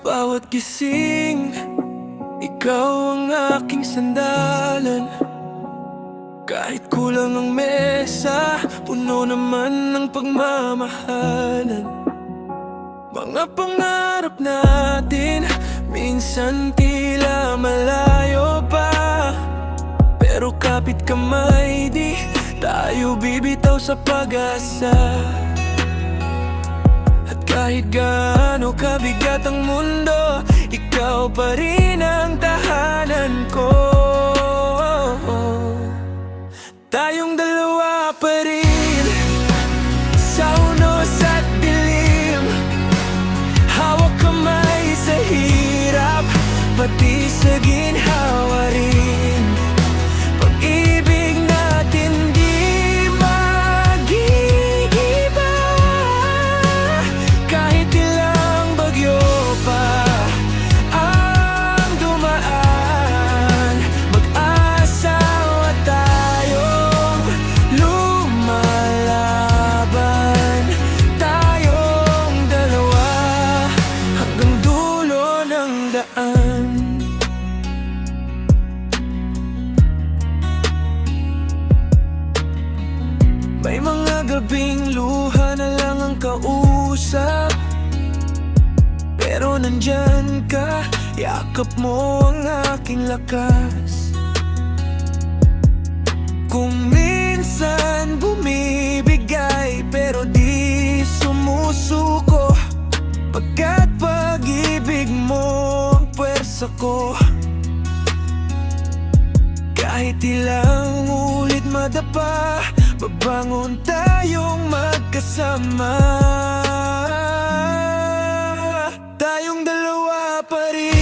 Bawat gising, ikaw ang aking sandalan. Kahit kulang ang mesa, puno naman ng pagmamahalan. Mga pangarap natin, minsan tila malayo pa, pero kapit kamay di tayo bibitaw sa pag-asa. At kahit gaano kabigat ang mundo, ikaw pa rin ang tahanan ko. Tayong dalawa pa rin, sa unos at dilim, hawak kamay sa hirap, pati sa ginhawa rin. Pag-ibig natin di magigiba, kahit ilang bagyo pa ang dumaan. Mag-asawa tayong lumalaban, tayong dalawa hanggang dulo ng daan. May mga gabing luha na lang ang kausap, pero nandyan ka, yakap mo ang aking lakas. Kung minsan bumibigay, pero di sumusuko, pagkat pag-ibig mo ang puwersa ko. Kahit ilang ulit madapa, babangon tayong magkasama. Tayong dalawa pa rin.